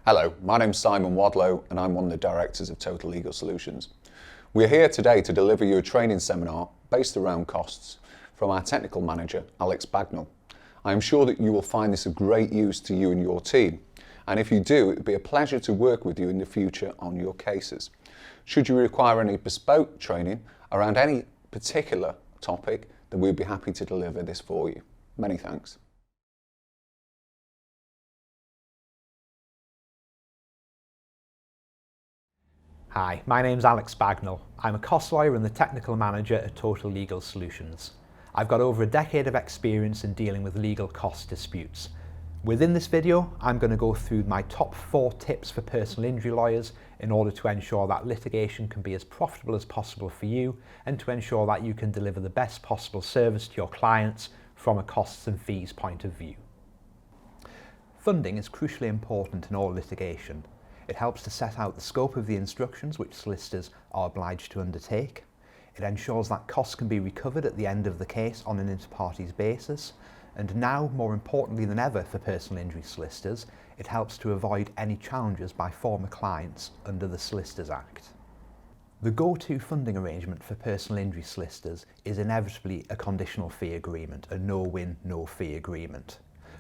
Hello, my name's Simon Wadlow and I'm one of the directors of Total Legal Solutions. We're here today to deliver you a training seminar based around costs from our technical manager, Alex Bagnall. I am sure that you will find this of great use to you and your team, and if you do, it would be a pleasure to work with you in the future on your cases. Should you require any bespoke training around any particular topic, then we'd be happy to deliver this for you. Many thanks. Hi, my name's Alex Bagnall. I'm a cost lawyer and the technical manager at Total Legal Solutions. I've got over a decade of experience in dealing with legal cost disputes. Within this video, I'm going to go through my top 4 tips for personal injury lawyers in order to ensure that litigation can be as profitable as possible for you and to ensure that you can deliver the best possible service to your clients from a costs and fees point of view. Funding is crucially important in all litigation. It helps to set out the scope of the instructions which solicitors are obliged to undertake. It ensures that costs can be recovered at the end of the case on an inter-parties basis. And now, more importantly than ever for personal injury solicitors, it helps to avoid any challenges by former clients under the Solicitors Act. The go-to funding arrangement for personal injury solicitors is inevitably a conditional fee agreement, a no-win, no-fee agreement.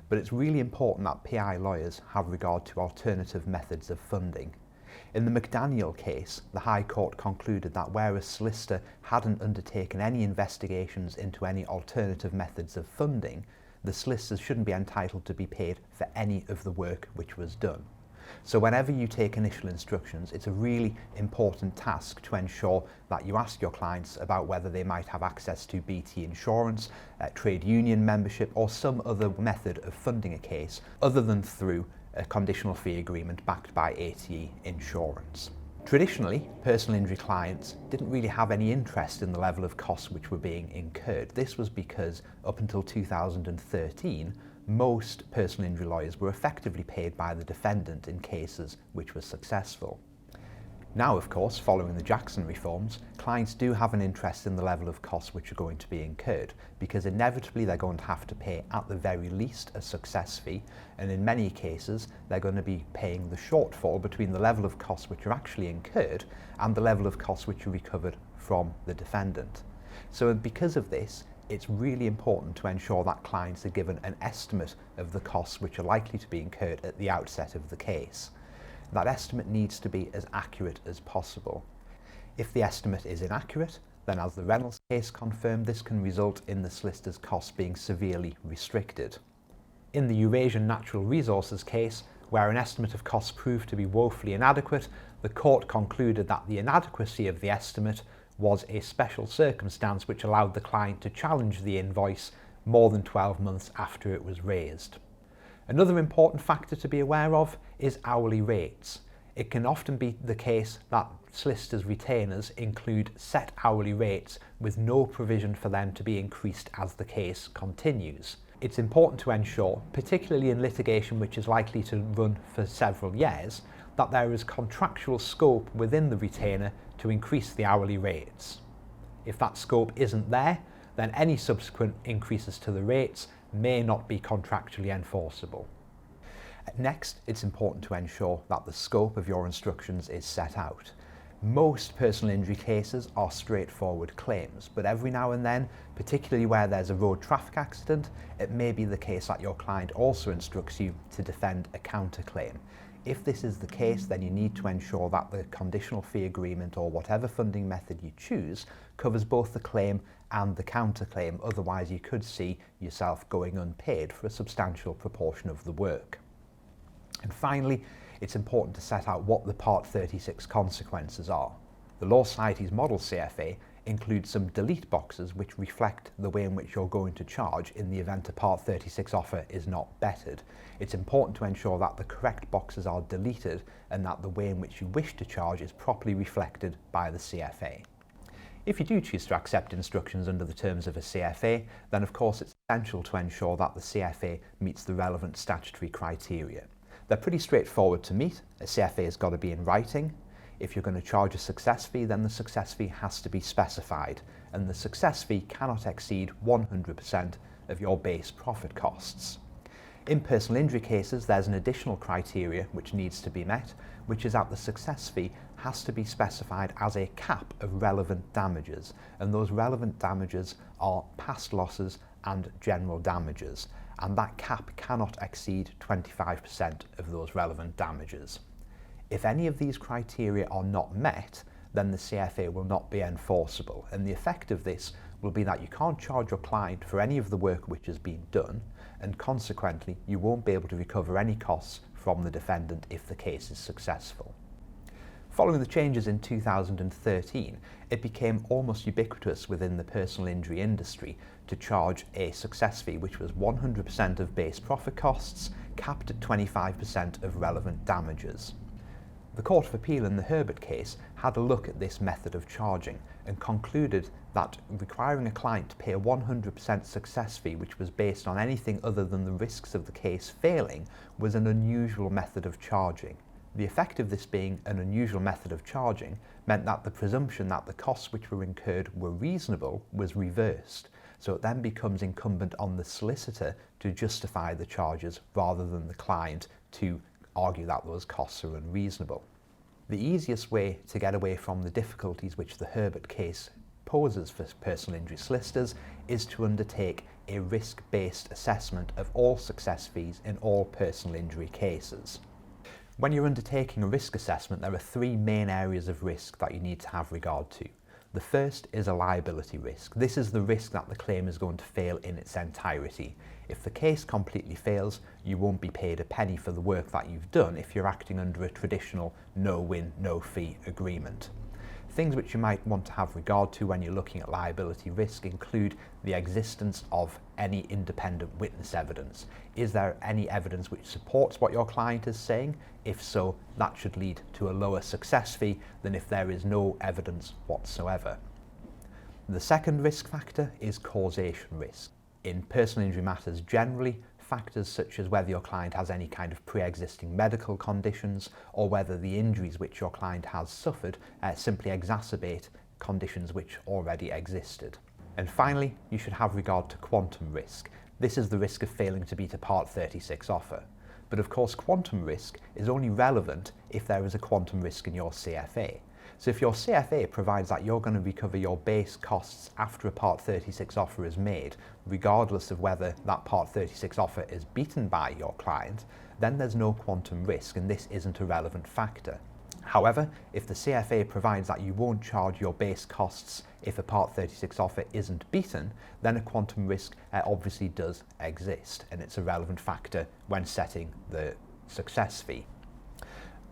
But it's really important that PI lawyers have regard to alternative methods of funding. In the McDaniel case, the High Court concluded that where a solicitor hadn't undertaken any investigations into any alternative methods of funding, the solicitors shouldn't be entitled to be paid for any of the work which was done. So whenever you take initial instructions, it's a really important task to ensure that you ask your clients about whether they might have access to BT insurance, trade union membership, or some other method of funding a case other than through a conditional fee agreement backed by ATE insurance. Traditionally, personal injury clients didn't really have any interest in the level of costs which were being incurred. This was because up until 2013, most personal injury lawyers were effectively paid by the defendant in cases which were successful. Now, of course, following the Jackson reforms, clients do have an interest in the level of costs which are going to be incurred, because inevitably they're going to have to pay at the very least a success fee, and in many cases they're going to be paying the shortfall between the level of costs which are actually incurred and the level of costs which are recovered from the defendant. So because of this, it's really important to ensure that clients are given an estimate of the costs which are likely to be incurred at the outset of the case. That estimate needs to be as accurate as possible. If the estimate is inaccurate, then as the Reynolds case confirmed, this can result in the solicitor's costs being severely restricted. In the Eurasian Natural Resources case, where an estimate of costs proved to be woefully inadequate, the court concluded that the inadequacy of the estimate was a special circumstance which allowed the client to challenge the invoice more than 12 months after it was raised. Another important factor to be aware of is hourly rates. It can often be the case that solicitors' retainers include set hourly rates with no provision for them to be increased as the case continues. It's important to ensure, particularly in litigation which is likely to run for several years, that there is contractual scope within the retainer to increase the hourly rates. If that scope isn't there, then any subsequent increases to the rates may not be contractually enforceable. Next, it's important to ensure that the scope of your instructions is set out. Most personal injury cases are straightforward claims, but every now and then, particularly where there's a road traffic accident, it may be the case that your client also instructs you to defend a counterclaim. If this is the case, then you need to ensure that the conditional fee agreement or whatever funding method you choose covers both the claim and the counterclaim, otherwise you could see yourself going unpaid for a substantial proportion of the work. And finally, it's important to set out what the Part 36 consequences are. The Law Society's Model CFA includes some delete boxes which reflect the way in which you're going to charge in the event a Part 36 offer is not bettered. It's important to ensure that the correct boxes are deleted and that the way in which you wish to charge is properly reflected by the CFA. If you do choose to accept instructions under the terms of a CFA, then of course it's essential to ensure that the CFA meets the relevant statutory criteria. They're pretty straightforward to meet. A CFA has got to be in writing. If you're going to charge a success fee, then the success fee has to be specified, and the success fee cannot exceed 100% of your base profit costs. In personal injury cases, there's an additional criteria which needs to be met, which is that the success fee has to be specified as a cap of relevant damages, and those relevant damages are past losses and general damages, and that cap cannot exceed 25% of those relevant damages. If any of these criteria are not met, then the CFA will not be enforceable, and the effect of this will be that you can't charge your client for any of the work which has been done, and consequently you won't be able to recover any costs from the defendant if the case is successful. Following the changes in 2013, it became almost ubiquitous within the personal injury industry to charge a success fee which was 100% of base profit costs, capped at 25% of relevant damages. The Court of Appeal in the Herbert case had a look at this method of charging and concluded that requiring a client to pay a 100% success fee which was based on anything other than the risks of the case failing was an unusual method of charging. The effect of this being an unusual method of charging meant that the presumption that the costs which were incurred were reasonable was reversed, so it then becomes incumbent on the solicitor to justify the charges rather than the client to argue that those costs are unreasonable. The easiest way to get away from the difficulties which the Herbert case poses for personal injury solicitors is to undertake a risk-based assessment of all success fees in all personal injury cases. When you're undertaking a risk assessment, there are three main areas of risk that you need to have regard to. The first is a liability risk. This is the risk that the claim is going to fail in its entirety. If the case completely fails, you won't be paid a penny for the work that you've done if you're acting under a traditional no-win, no-fee agreement. Things which you might want to have regard to when you're looking at liability risk include the existence of any independent witness evidence. Is there any evidence which supports what your client is saying? If so, that should lead to a lower success fee than if there is no evidence whatsoever. The second risk factor is causation risk. In personal injury matters generally, factors such as whether your client has any kind of pre-existing medical conditions or whether the injuries which your client has suffered simply exacerbate conditions which already existed. And finally, you should have regard to quantum risk. This is the risk of failing to beat a Part 36 offer. But of course, quantum risk is only relevant if there is a quantum risk in your CFA. So if your CFA provides that you're going to recover your base costs after a Part 36 offer is made, regardless of whether that Part 36 offer is beaten by your client, then there's no quantum risk and this isn't a relevant factor. However, if the CFA provides that you won't charge your base costs if a Part 36 offer isn't beaten, then a quantum risk obviously does exist and it's a relevant factor when setting the success fee.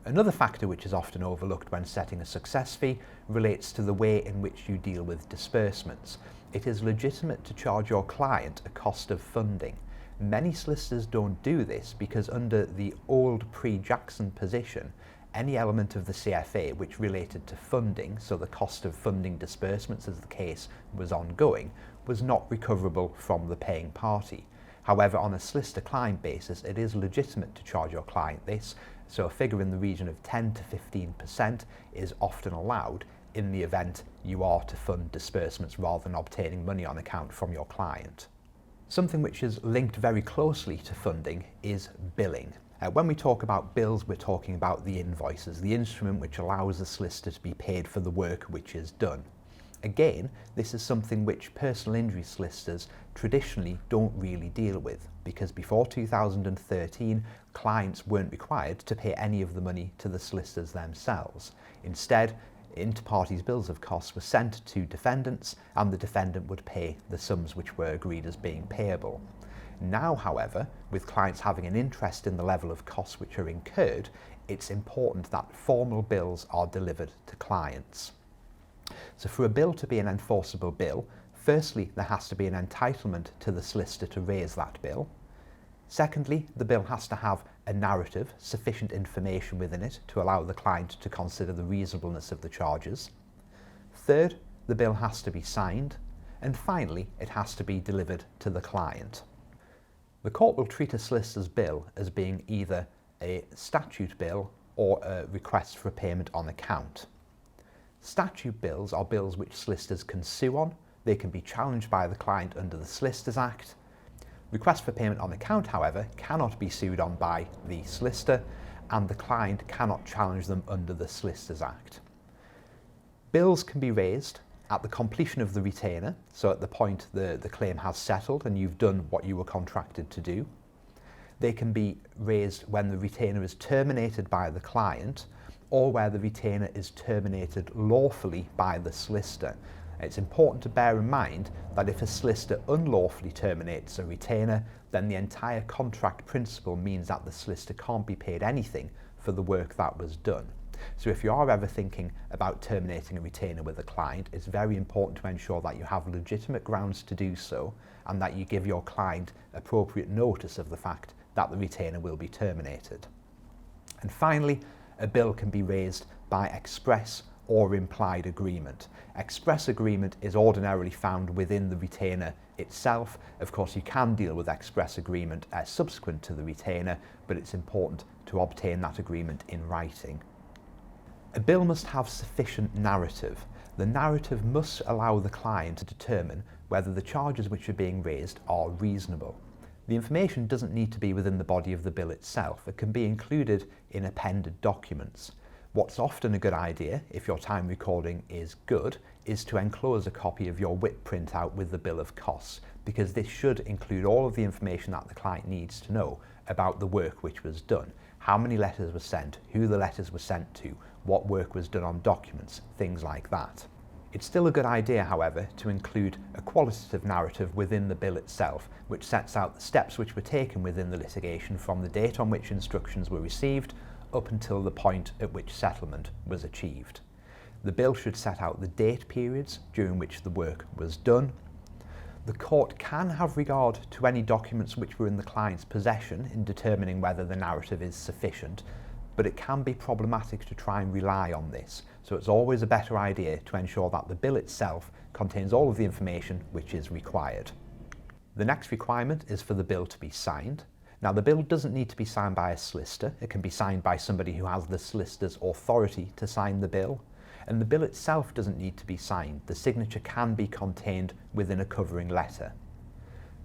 Another factor which is often overlooked when setting a success fee relates to the way in which you deal with disbursements. It is legitimate to charge your client a cost of funding. Many solicitors don't do this because under the old pre-Jackson position, any element of the CFA which related to funding, so the cost of funding disbursements as the case was ongoing, was not recoverable from the paying party. However, on a solicitor-client basis, it is legitimate to charge your client this, so a figure in the region of 10 to 15% is often allowed in the event you are to fund disbursements rather than obtaining money on account from your client. Something which is linked very closely to funding is billing. When we talk about bills, we're talking about the invoices, the instrument which allows the solicitor to be paid for the work which is done. Again, this is something which personal injury solicitors traditionally don't really deal with because before 2013, clients weren't required to pay any of the money to the solicitors themselves. Instead, inter-parties bills of costs were sent to defendants and the defendant would pay the sums which were agreed as being payable. Now, however, with clients having an interest in the level of costs which are incurred, it's important that formal bills are delivered to clients. So for a bill to be an enforceable bill, firstly, there has to be an entitlement to the solicitor to raise that bill. Secondly, the bill has to have a narrative, sufficient information within it to allow the client to consider the reasonableness of the charges. Third, the bill has to be signed. And finally, it has to be delivered to the client. The court will treat a solicitor's bill as being either a statute bill or a request for a payment on account. Statute bills are bills which solicitors can sue on. They can be challenged by the client under the Solicitors Act. Requests for payment on account, however, cannot be sued on by the solicitor, and the client cannot challenge them under the Solicitors Act. Bills can be raised at the completion of the retainer, so at the point the claim has settled and you've done what you were contracted to do. They can be raised when the retainer is terminated by the client, or where the retainer is terminated lawfully by the solicitor. It's important to bear in mind that if a solicitor unlawfully terminates a retainer, then the entire contract principle means that the solicitor can't be paid anything for the work that was done. So if you are ever thinking about terminating a retainer with a client, it's very important to ensure that you have legitimate grounds to do so and that you give your client appropriate notice of the fact that the retainer will be terminated. And finally, a bill can be raised by express or implied agreement. Express agreement is ordinarily found within the retainer itself. Of course, you can deal with express agreement subsequent to the retainer, but it's important to obtain that agreement in writing. A bill must have sufficient narrative. The narrative must allow the client to determine whether the charges which are being raised are reasonable. The information doesn't need to be within the body of the bill itself. It can be included in appended documents. What's often a good idea, if your time recording is good, is to enclose a copy of your WIP printout with the bill of costs, because this should include all of the information that the client needs to know about the work which was done. How many letters were sent, who the letters were sent to, what work was done on documents, things like that. It's still a good idea, however, to include a qualitative narrative within the bill itself, which sets out the steps which were taken within the litigation from the date on which instructions were received up until the point at which settlement was achieved. The bill should set out the date periods during which the work was done. The court can have regard to any documents which were in the client's possession in determining whether the narrative is sufficient, but it can be problematic to try and rely on this, so it's always a better idea to ensure that the bill itself contains all of the information which is required. The next requirement is for the bill to be signed. Now, the bill doesn't need to be signed by a solicitor. It can be signed by somebody who has the solicitor's authority to sign the bill. And the bill itself doesn't need to be signed. The signature can be contained within a covering letter.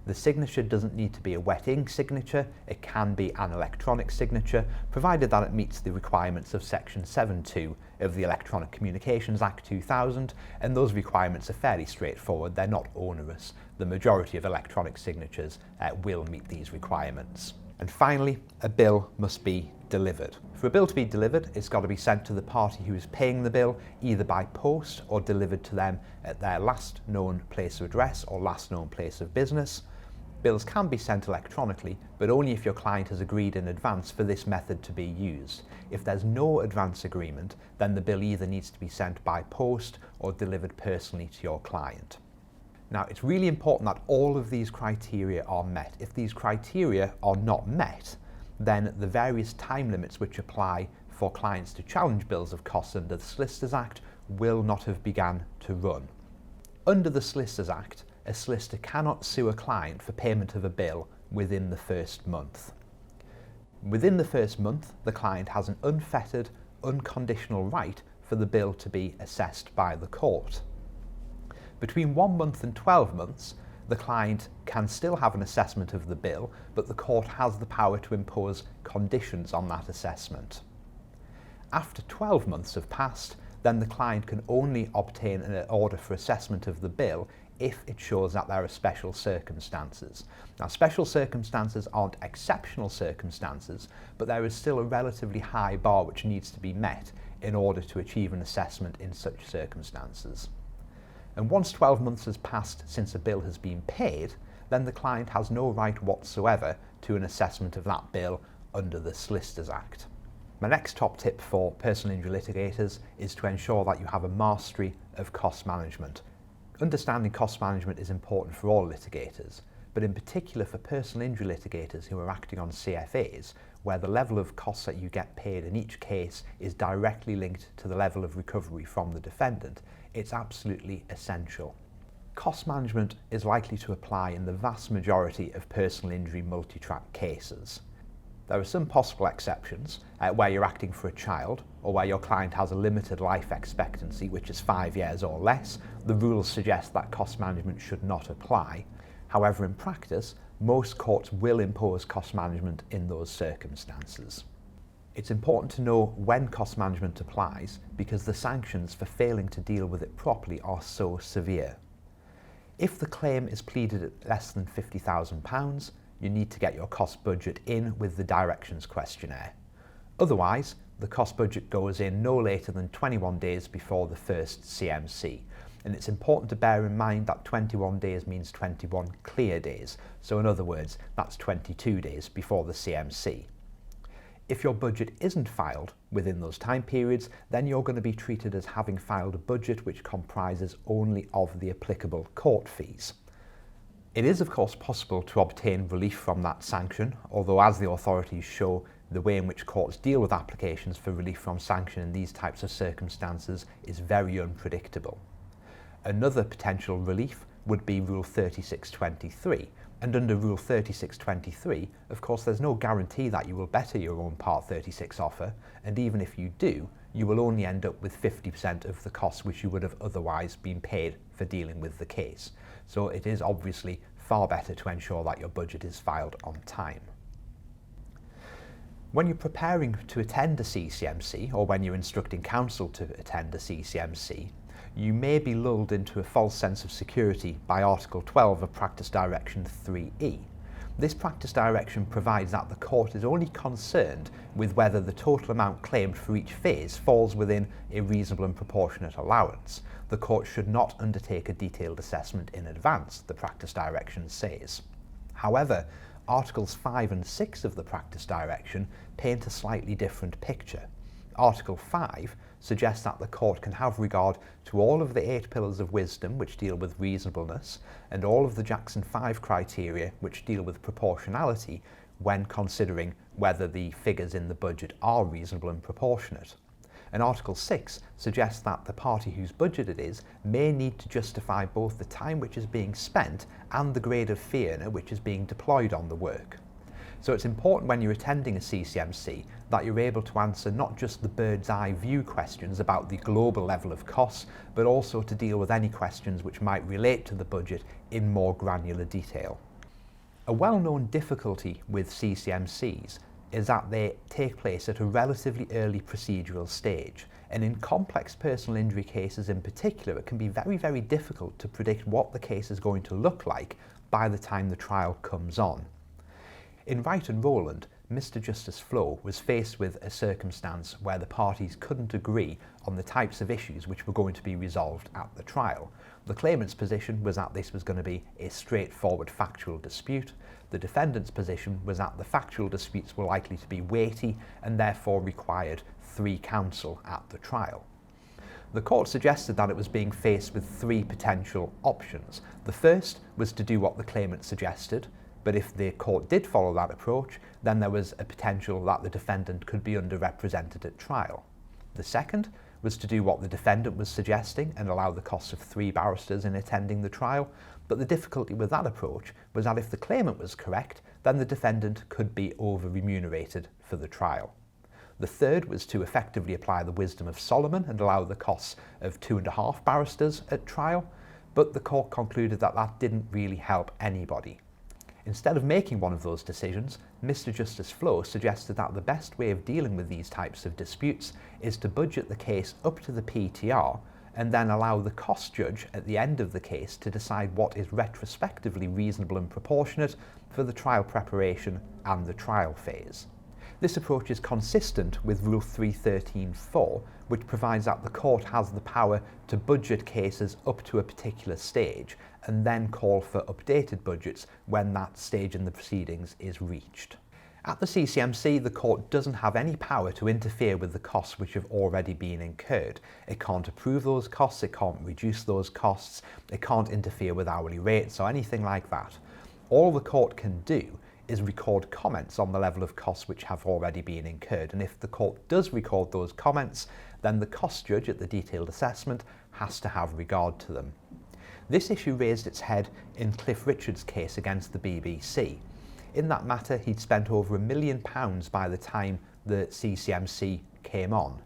The signature doesn't need to be a wet ink signature. It can be an electronic signature, provided that it meets the requirements of Section 7.2 of the Electronic Communications Act 2000, and those requirements are fairly straightforward. They're not onerous. The majority of electronic signatures will meet these requirements. And finally, a bill must be delivered. For a bill to be delivered, it's got to be sent to the party who is paying the bill, either by post or delivered to them at their last known place of address or last known place of business. Bills can be sent electronically, but only if your client has agreed in advance for this method to be used. If there's no advance agreement, then the bill either needs to be sent by post or delivered personally to your client. Now, it's really important that all of these criteria are met. If these criteria are not met, then the various time limits which apply for clients to challenge bills of costs under the Solicitors Act will not have begun to run. Under the Solicitors Act, a solicitor cannot sue a client for payment of a bill within the first month. Within the first month, the client has an unfettered, unconditional right for the bill to be assessed by the court. Between 1 month and 12 months, the client can still have an assessment of the bill, but the court has the power to impose conditions on that assessment. After 12 months have passed, then the client can only obtain an order for assessment of the bill if it shows that there are special circumstances. Now, special circumstances aren't exceptional circumstances, but there is still a relatively high bar which needs to be met in order to achieve an assessment in such circumstances. And once 12 months has passed since a bill has been paid, then the client has no right whatsoever to an assessment of that bill under the Solicitors Act. My next top tip for personal injury litigators is to ensure that you have a mastery of cost management. Understanding cost management is important for all litigators, but in particular for personal injury litigators who are acting on CFAs, where the level of costs that you get paid in each case is directly linked to the level of recovery from the defendant. It's absolutely essential. Cost management is likely to apply in the vast majority of personal injury multi-track cases. There are some possible exceptions where you're acting for a child or where your client has a limited life expectancy, which is 5 years or less. The rules suggest that cost management should not apply. However, in practice, most courts will impose cost management in those circumstances. It's important to know when cost management applies because the sanctions for failing to deal with it properly are so severe. If the claim is pleaded at less than £50,000, you need to get your cost budget in with the directions questionnaire. Otherwise, the cost budget goes in no later than 21 days before the first CMC. And it's important to bear in mind that 21 days means 21 clear days. So in other words, that's 22 days before the CMC. If your budget isn't filed within those time periods, then you're going to be treated as having filed a budget which comprises only of the applicable court fees. It is of course possible to obtain relief from that sanction, although as the authorities show, the way in which courts deal with applications for relief from sanction in these types of circumstances is very unpredictable. Another potential relief would be Rule 3623, and under Rule 3623, of course, there's no guarantee that you will better your own Part 36 offer, and even if you do, you will only end up with 50% of the costs which you would have otherwise been paid for dealing with the case. So it is obviously far better to ensure that your budget is filed on time. When you're preparing to attend a CCMC, or when you're instructing counsel to attend a CCMC, you may be lulled into a false sense of security by Article 12 of Practice Direction 3E. This practice direction provides that the court is only concerned with whether the total amount claimed for each phase falls within a reasonable and proportionate allowance. The court should not undertake a detailed assessment in advance, the practice direction says. However, Articles 5 and 6 of the practice direction paint a slightly different picture. Article 5 suggests that the court can have regard to all of the 8 pillars of wisdom which deal with reasonableness and all of the Jackson 5 criteria which deal with proportionality when considering whether the figures in the budget are reasonable and proportionate. And Article 6 suggests that the party whose budget it is may need to justify both the time which is being spent and the grade of fee earner which is being deployed on the work. So it's important when you're attending a CCMC that you're able to answer not just the bird's eye view questions about the global level of costs, but also to deal with any questions which might relate to the budget in more granular detail. A well-known difficulty with CCMCs is that they take place at a relatively early procedural stage, and in complex personal injury cases in particular, it can be very, very difficult to predict what the case is going to look like by the time the trial comes on. In Wright and Rowland, Mr. Justice Flo was faced with a circumstance where the parties couldn't agree on the types of issues which were going to be resolved at the trial. The claimant's position was that this was going to be a straightforward factual dispute. The defendant's position was that the factual disputes were likely to be weighty and therefore required 3 counsel at the trial. The court suggested that it was being faced with 3 potential options. The first was to do what the claimant suggested, but if the court did follow that approach, then there was a potential that the defendant could be underrepresented at trial. The second was to do what the defendant was suggesting and allow the costs of 3 barristers in attending the trial, but the difficulty with that approach was that if the claimant was correct, then the defendant could be over-remunerated for the trial. The third was to effectively apply the wisdom of Solomon and allow the costs of 2.5 barristers at trial, but the court concluded that that didn't really help anybody. Instead of making one of those decisions, Mr. Justice Flo suggested that the best way of dealing with these types of disputes is to budget the case up to the PTR and then allow the cost judge at the end of the case to decide what is retrospectively reasonable and proportionate for the trial preparation and the trial phase. This approach is consistent with Rule 313(4), which provides that the court has the power to budget cases up to a particular stage and then call for updated budgets when that stage in the proceedings is reached. At the CCMC, the court doesn't have any power to interfere with the costs which have already been incurred. It can't approve those costs, it can't reduce those costs, it can't interfere with hourly rates or anything like that. All the court can do is record comments on the level of costs which have already been incurred, and if the court does record those comments, then the cost judge at the detailed assessment has to have regard to them. This issue raised its head in Cliff Richard's case against the BBC. In that matter, he'd spent over £1 million by the time the CCMC came on.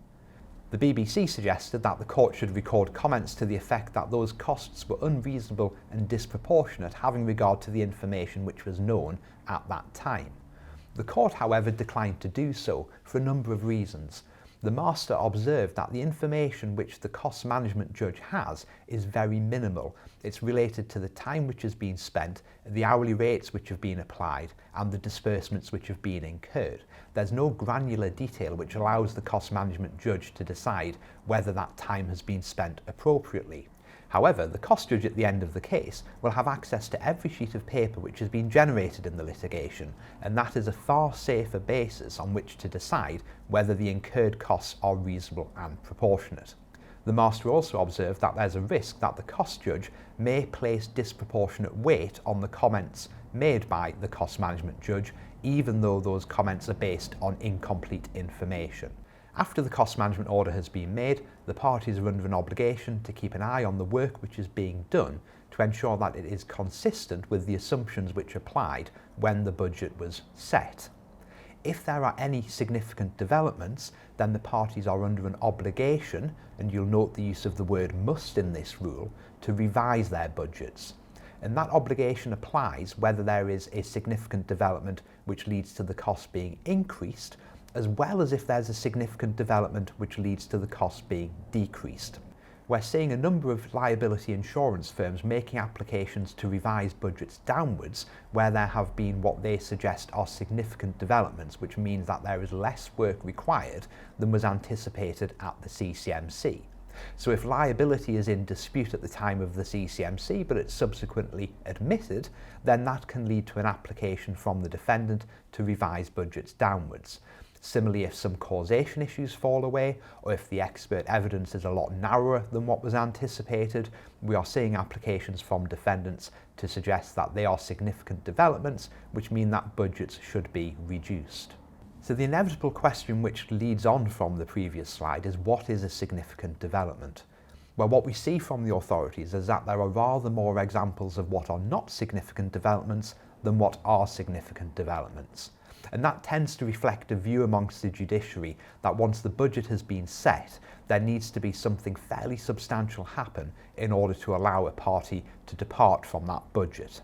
The BBC suggested that the court should record comments to the effect that those costs were unreasonable and disproportionate, having regard to the information which was known at that time. The court, however, declined to do so for a number of reasons. The Master observed that the information which the cost management judge has is very minimal. It's related to the time which has been spent, the hourly rates which have been applied, and the disbursements which have been incurred. There's no granular detail which allows the cost management judge to decide whether that time has been spent appropriately. However, the cost judge at the end of the case will have access to every sheet of paper which has been generated in the litigation, and that is a far safer basis on which to decide whether the incurred costs are reasonable and proportionate. The Master also observed that there's a risk that the cost judge may place disproportionate weight on the comments made by the cost management judge, even though those comments are based on incomplete information. After the cost management order has been made, the parties are under an obligation to keep an eye on the work which is being done to ensure that it is consistent with the assumptions which applied when the budget was set. If there are any significant developments, then the parties are under an obligation, and you'll note the use of the word must in this rule, to revise their budgets. And that obligation applies whether there is a significant development which leads to the cost being increased, as well as if there's a significant development which leads to the cost being decreased. We're seeing a number of liability insurance firms making applications to revise budgets downwards where there have been what they suggest are significant developments, which means that there is less work required than was anticipated at the CCMC. So if liability is in dispute at the time of the CCMC but it's subsequently admitted, then that can lead to an application from the defendant to revise budgets downwards. Similarly, if some causation issues fall away, or if the expert evidence is a lot narrower than what was anticipated, we are seeing applications from defendants to suggest that they are significant developments, which mean that budgets should be reduced. So the inevitable question which leads on from the previous slide is, what is a significant development? Well, what we see from the authorities is that there are rather more examples of what are not significant developments than what are significant developments. And that tends to reflect a view amongst the judiciary that once the budget has been set, there needs to be something fairly substantial happen in order to allow a party to depart from that budget.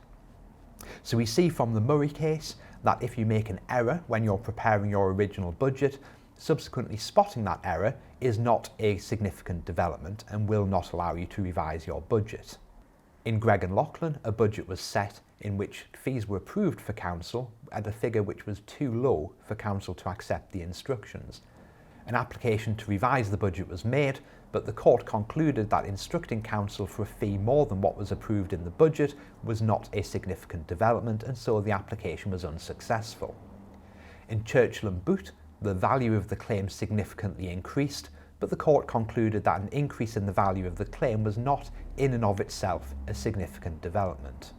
So we see from the Murray case that if you make an error when you're preparing your original budget, subsequently spotting that error is not a significant development and will not allow you to revise your budget. In Gregg and Lachlan, a budget was set in which fees were approved for counsel at a figure which was too low for counsel to accept the instructions. An application to revise the budget was made, but the court concluded that instructing counsel for a fee more than what was approved in the budget was not a significant development, and so the application was unsuccessful. In Churchill and Boot, the value of the claim significantly increased, but the court concluded that an increase in the value of the claim was not in and of itself a significant development.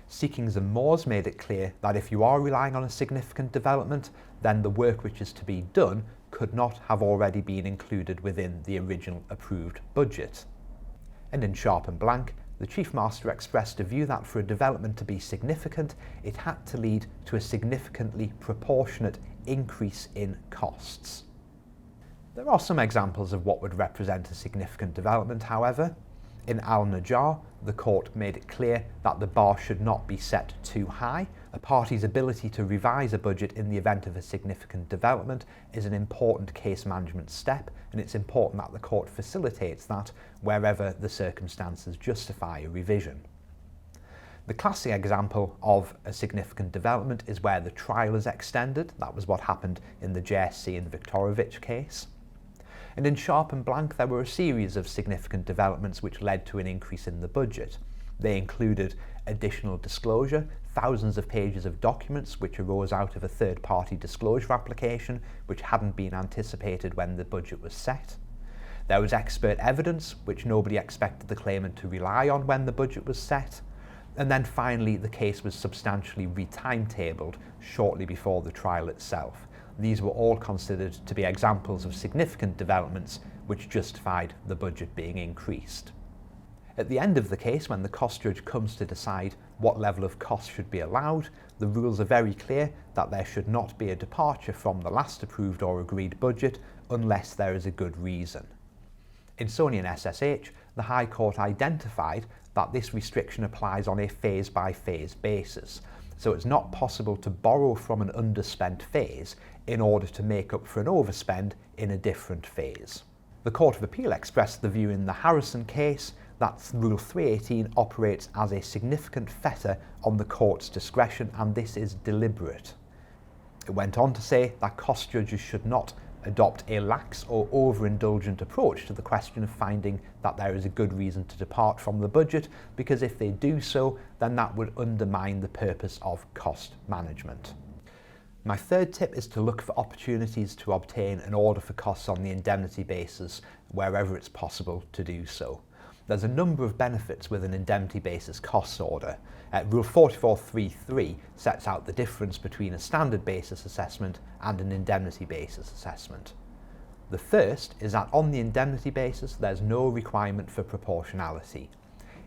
Seekings and Moores made it clear that if you are relying on a significant development, then the work which is to be done could not have already been included within the original approved budget. And in Sharp and Blank, the Chief Master expressed a view that for a development to be significant, it had to lead to a significantly proportionate increase in costs. There are some examples of what would represent a significant development, however. In Al-Najjar, the court made it clear that the bar should not be set too high. A party's ability to revise a budget in the event of a significant development is an important case management step, and it's important that the court facilitates that wherever the circumstances justify a revision. The classic example of a significant development is where the trial is extended. That was what happened in the JSC and Viktorovich case. And in Sharp and Blank, there were a series of significant developments which led to an increase in the budget. They included additional disclosure, thousands of pages of documents which arose out of a third-party disclosure application which hadn't been anticipated when the budget was set. There was expert evidence which nobody expected the claimant to rely on when the budget was set. And then finally, the case was substantially re-timetabled shortly before the trial itself. These were all considered to be examples of significant developments which justified the budget being increased. At the end of the case, when the cost judge comes to decide what level of cost should be allowed, the rules are very clear that there should not be a departure from the last approved or agreed budget unless there is a good reason. In Sony and SSH, the High Court identified that this restriction applies on a phase-by-phase basis, so it's not possible to borrow from an underspent phase in order to make up for an overspend in a different phase. The Court of Appeal expressed the view in the Harrison case that Rule 318 operates as a significant fetter on the court's discretion, and this is deliberate. It went on to say that cost judges should not adopt a lax or overindulgent approach to the question of finding that there is a good reason to depart from the budget, because if they do so, then that would undermine the purpose of cost management. My third tip is to look for opportunities to obtain an order for costs on the indemnity basis wherever it's possible to do so. There's a number of benefits with an indemnity basis costs order. Rule 44.3.3 sets out the difference between a standard basis assessment and an indemnity basis assessment. The first is that on the indemnity basis, there's no requirement for proportionality.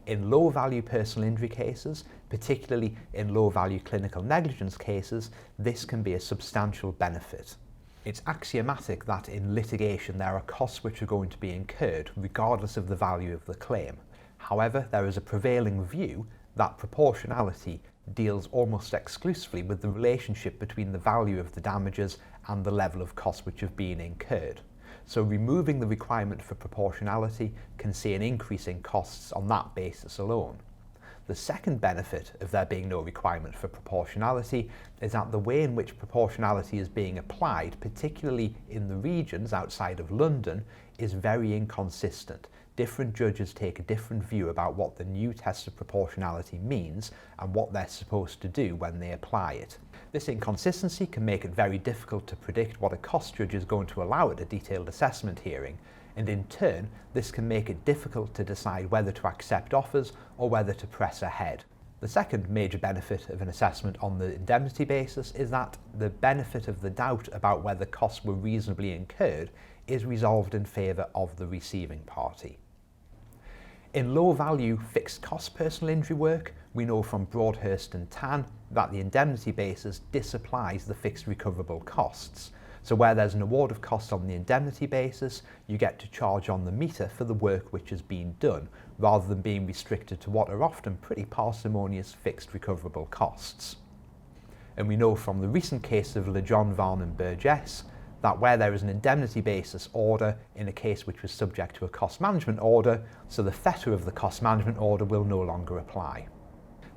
In low-value personal injury cases, particularly in low-value clinical negligence cases, this can be a substantial benefit. It's axiomatic that in litigation there are costs which are going to be incurred regardless of the value of the claim. However, there is a prevailing view that proportionality deals almost exclusively with the relationship between the value of the damages and the level of costs which have been incurred. So removing the requirement for proportionality can see an increase in costs on that basis alone. The second benefit of there being no requirement for proportionality is that the way in which proportionality is being applied, particularly in the regions outside of London, is very inconsistent. Different judges take a different view about what the new test of proportionality means and what they're supposed to do when they apply it. This inconsistency can make it very difficult to predict what a cost judge is going to allow at a detailed assessment hearing, and in turn, this can make it difficult to decide whether to accept offers or whether to press ahead. The second major benefit of an assessment on the indemnity basis is that the benefit of the doubt about whether costs were reasonably incurred is resolved in favour of the receiving party. In low-value fixed-cost personal injury work, we know from Broadhurst and Tan that the indemnity basis disapplies the fixed recoverable costs. So where there's an award of costs on the indemnity basis, you get to charge on the meter for the work which has been done, rather than being restricted to what are often pretty parsimonious fixed recoverable costs. And we know from the recent case of Lejonvarn and Burgess that where there is an indemnity basis order in a case which was subject to a cost management order, so the fetter of the cost management order will no longer apply.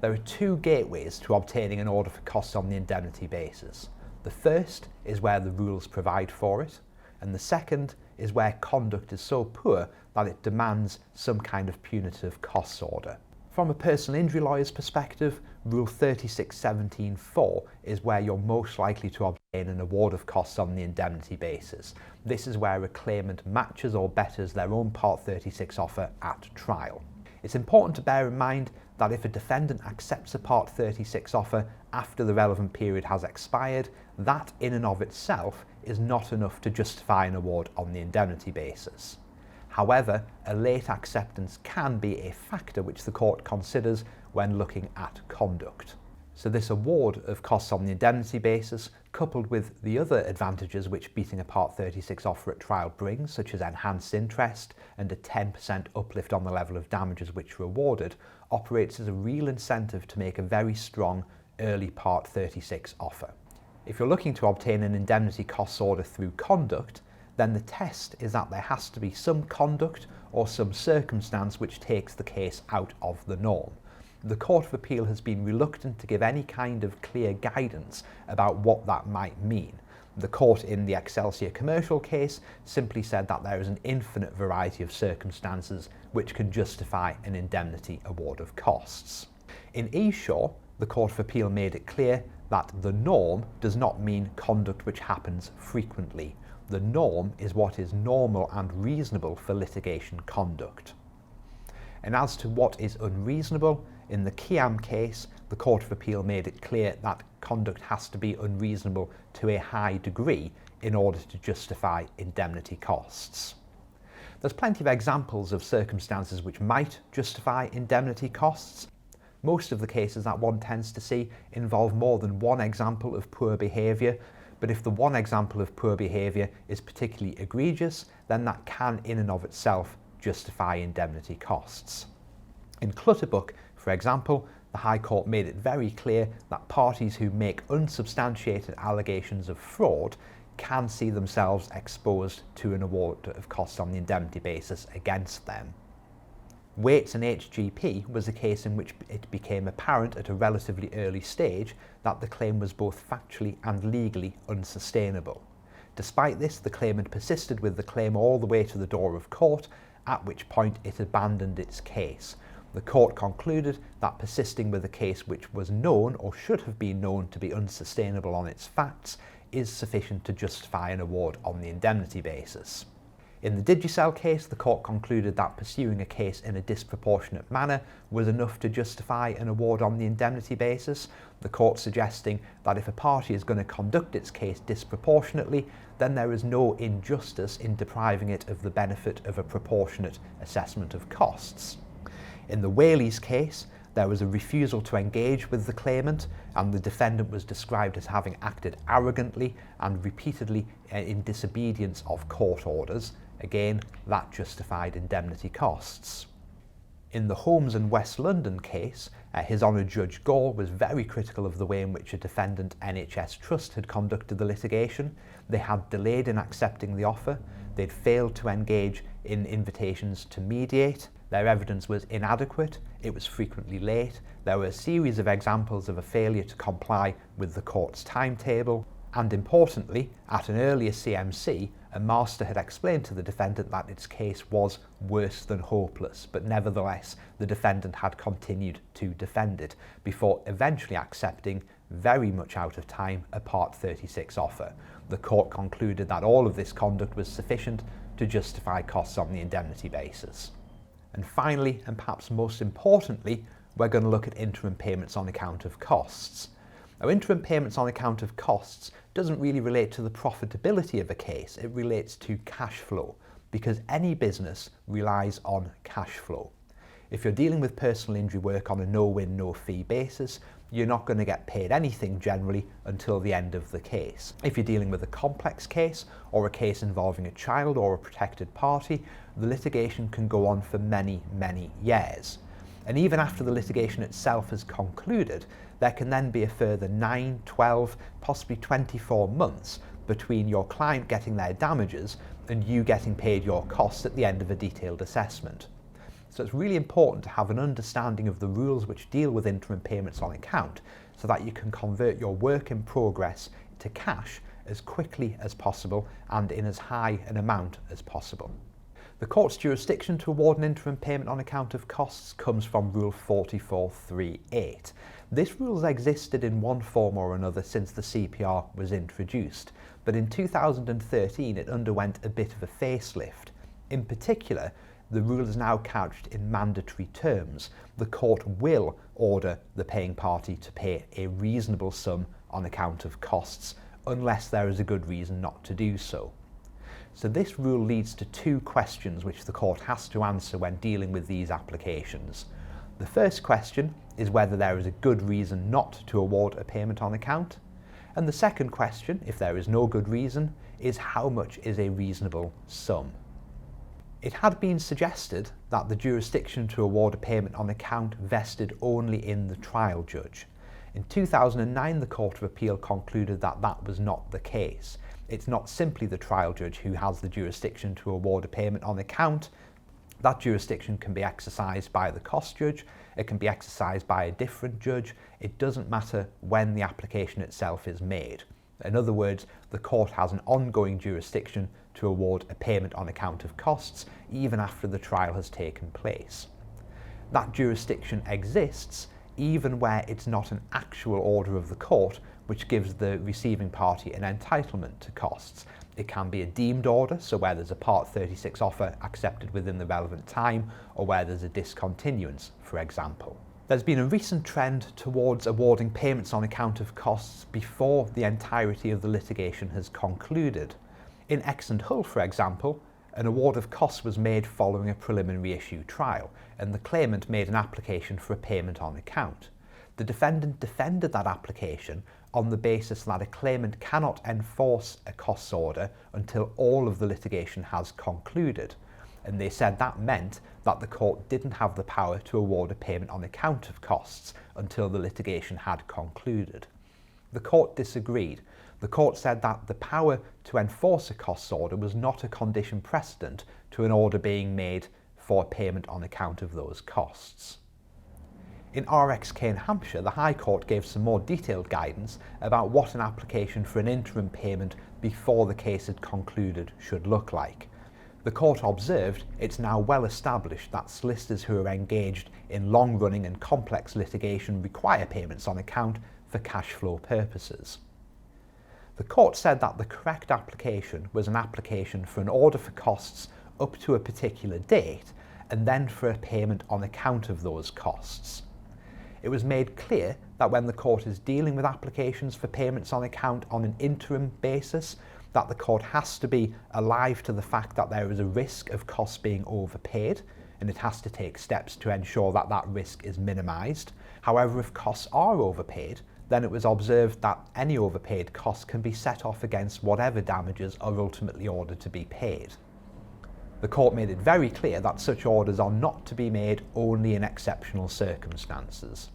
There are two gateways to obtaining an order for costs on the indemnity basis. The first is where the rules provide for it, and the second is where conduct is so poor that it demands some kind of punitive costs order. From a personal injury lawyer's perspective, Rule 36.17.4 is where you're most likely to obtain an award of costs on the indemnity basis. This is where a claimant matches or betters their own Part 36 offer at trial. It's important to bear in mind that if a defendant accepts a Part 36 offer after the relevant period has expired, that in and of itself is not enough to justify an award on the indemnity basis. However, a late acceptance can be a factor which the court considers when looking at conduct. So this award of costs on the indemnity basis, coupled with the other advantages which beating a Part 36 offer at trial brings, such as enhanced interest and a 10% uplift on the level of damages which are awarded, operates as a real incentive to make a very strong early Part 36 offer. If you're looking to obtain an indemnity costs order through conduct, then the test is that there has to be some conduct or some circumstance which takes the case out of the norm. The Court of Appeal has been reluctant to give any kind of clear guidance about what that might mean. The court in the Excelsior commercial case simply said that there is an infinite variety of circumstances which can justify an indemnity award of costs. In Eshaw, the Court of Appeal made it clear that the norm does not mean conduct which happens frequently. The norm is what is normal and reasonable for litigation conduct. And as to what is unreasonable, in the Kiam case, the Court of Appeal made it clear that conduct has to be unreasonable to a high degree in order to justify indemnity costs. There's plenty of examples of circumstances which might justify indemnity costs. Most of the cases that one tends to see involve more than one example of poor behaviour, but if the one example of poor behaviour is particularly egregious, then that can in and of itself justify indemnity costs. In Clutterbuck, for example, the High Court made it very clear that parties who make unsubstantiated allegations of fraud can see themselves exposed to an award of costs on the indemnity basis against them. Waits and HGP was a case in which it became apparent at a relatively early stage that the claim was both factually and legally unsustainable. Despite this, the claimant persisted with the claim all the way to the door of court, at which point it abandoned its case. The court concluded that persisting with a case which was known or should have been known to be unsustainable on its facts is sufficient to justify an award on the indemnity basis. In the Digicel case, the court concluded that pursuing a case in a disproportionate manner was enough to justify an award on the indemnity basis, the court suggesting that if a party is going to conduct its case disproportionately, then there is no injustice in depriving it of the benefit of a proportionate assessment of costs. In the Whaley's case, there was a refusal to engage with the claimant, and the defendant was described as having acted arrogantly and repeatedly in disobedience of court orders. Again, that justified indemnity costs. In the Holmes and West London case, His Honour Judge Gall was very critical of the way in which a defendant NHS Trust had conducted the litigation. They had delayed in accepting the offer, they'd failed to engage in invitations to mediate, their evidence was inadequate, it was frequently late, there were a series of examples of a failure to comply with the court's timetable, and importantly, at an earlier CMC, a master had explained to the defendant that its case was worse than hopeless, but nevertheless the defendant had continued to defend it, before eventually accepting, very much out of time, a Part 36 offer. The court concluded that all of this conduct was sufficient to justify costs on the indemnity basis. And finally, and perhaps most importantly, we're going to look at interim payments on account of costs. Now, interim payments on account of costs doesn't really relate to the profitability of a case, it relates to cash flow, because any business relies on cash flow. If you're dealing with personal injury work on a no-win, no-fee basis, you're not going to get paid anything generally until the end of the case. If you're dealing with a complex case or a case involving a child or a protected party, the litigation can go on for many, many years. And even after the litigation itself has concluded, there can then be a further 9, 12, possibly 24 months between your client getting their damages and you getting paid your costs at the end of a detailed assessment. So it's really important to have an understanding of the rules which deal with interim payments on account so that you can convert your work in progress to cash as quickly as possible and in as high an amount as possible. The court's jurisdiction to award an interim payment on account of costs comes from Rule 4438. This rule has existed in one form or another since the CPR was introduced, but in 2013 it underwent a bit of a facelift. In particular, the rule is now couched in mandatory terms. The court will order the paying party to pay a reasonable sum on account of costs, unless there is a good reason not to do so. So this rule leads to two questions which the court has to answer when dealing with these applications. The first question is whether there is a good reason not to award a payment on account. And the second question, if there is no good reason, is how much is a reasonable sum. It had been suggested that the jurisdiction to award a payment on account vested only in the trial judge. In 2009, the Court of Appeal concluded that that was not the case. It's not simply the trial judge who has the jurisdiction to award a payment on account. That jurisdiction can be exercised by the cost judge, it can be exercised by a different judge. It doesn't matter when the application itself is made. In other words, the court has an ongoing jurisdiction to award a payment on account of costs even after the trial has taken place. That jurisdiction exists even where it's not an actual order of the court which gives the receiving party an entitlement to costs. It can be a deemed order, so where there's a Part 36 offer accepted within the relevant time, or where there's a discontinuance, for example. There's been a recent trend towards awarding payments on account of costs before the entirety of the litigation has concluded. In Exon Hull, for example, An award of costs was made following a preliminary issue trial, and the claimant made an application for a payment on account. The defendant defended that application on the basis that a claimant cannot enforce a costs order until all of the litigation has concluded, and they said that meant that the court didn't have the power to award a payment on account of costs until the litigation had concluded. The court disagreed. The court said that the power to enforce a costs order was not a condition precedent to an order being made for payment on account of those costs. In RX Kane Hampshire, the High Court gave some more detailed guidance about what an application for an interim payment before the case had concluded should look like. The court observed it's now well established that solicitors who are engaged in long-running and complex litigation require payments on account for cash flow purposes. The court said that the correct application was an application for an order for costs up to a particular date and then for a payment on account of those costs. It was made clear that when the court is dealing with applications for payments on account on an interim basis, that the court has to be alive to the fact that there is a risk of costs being overpaid, and it has to take steps to ensure that that risk is minimised. However, if costs are overpaid, then it was observed that any overpaid costs can be set off against whatever damages are ultimately ordered to be paid. The court made it very clear that such orders are not to be made only in exceptional circumstances.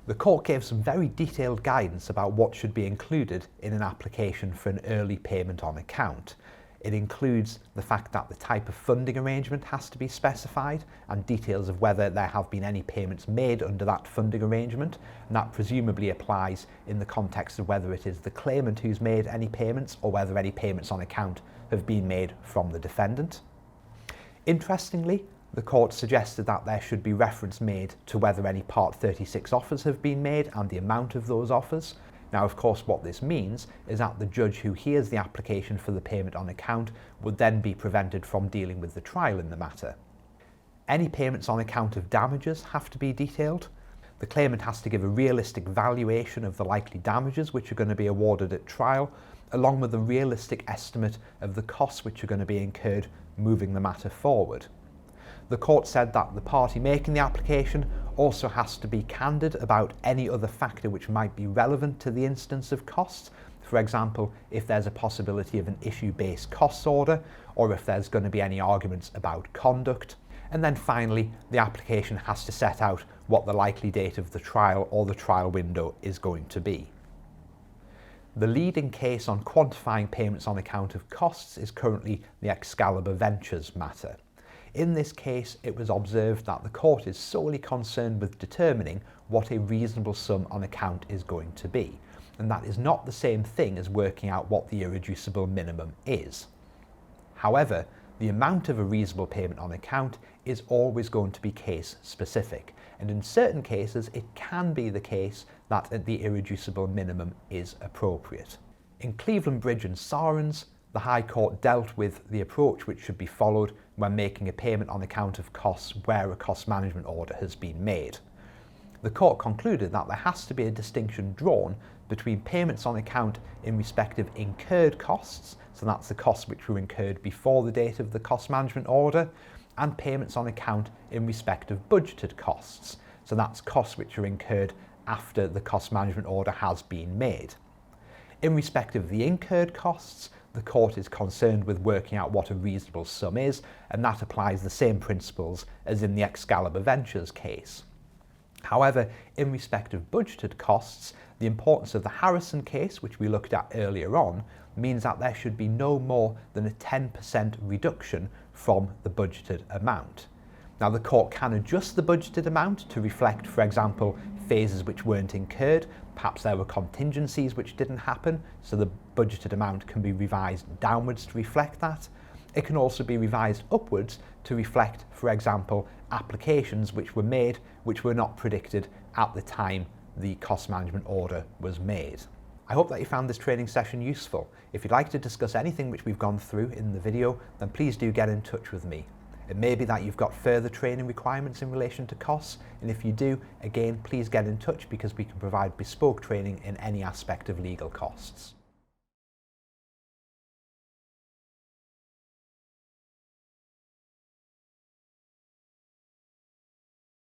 The court gave some very detailed guidance about what should be included in an application for an early payment on account. It includes the fact that the type of funding arrangement has to be specified and details of whether there have been any payments made under that funding arrangement, and that presumably applies in the context of whether it is the claimant who's made any payments or whether any payments on account have been made from the defendant. Interestingly, the court suggested that there should be reference made to whether any Part 36 offers have been made and the amount of those offers. Now, of course, what this means is that the judge who hears the application for the payment on account would then be prevented from dealing with the trial in the matter. Any payments on account of damages have to be detailed. The claimant has to give a realistic valuation of the likely damages which are going to be awarded at trial, along with a realistic estimate of the costs which are going to be incurred moving the matter forward. The court said that the party making the application also has to be candid about any other factor which might be relevant to the instance of costs. For example, if there's a possibility of an issue-based costs order, or if there's going to be any arguments about conduct. And then finally, the application has to set out what the likely date of the trial or the trial window is going to be. The leading case on quantifying payments on account of costs is currently the Excalibur Ventures matter. In this case, it was observed that the court is solely concerned with determining what a reasonable sum on account is going to be, and that is not the same thing as working out what the irreducible minimum is. However, the amount of a reasonable payment on account is always going to be case specific, and in certain cases it can be the case that the irreducible minimum is appropriate. In Cleveland Bridge and Sarens, the High Court dealt with the approach which should be followed when making a payment on account of costs where a cost management order has been made. The court concluded that there has to be a distinction drawn between payments on account in respect of incurred costs, so that's the costs which were incurred before the date of the cost management order, and payments on account in respect of budgeted costs, so that's costs which are incurred after the cost management order has been made. In respect of the incurred costs, the court is concerned with working out what a reasonable sum is, and that applies the same principles as in the Excalibur Ventures case. However, in respect of budgeted costs, the importance of the Harrison case, which we looked at earlier on, means that there should be no more than a 10% reduction from the budgeted amount. Now, the court can adjust the budgeted amount to reflect, for example, phases which weren't incurred. Perhaps there were contingencies which didn't happen, so the budgeted amount can be revised downwards to reflect that. It can also be revised upwards to reflect, for example, applications which were made which were not predicted at the time the cost management order was made. I hope that you found this training session useful. If you'd like to discuss anything which we've gone through in the video, then please do get in touch with me. It may be that you've got further training requirements in relation to costs, and if you do, again, please get in touch because we can provide bespoke training in any aspect of legal costs.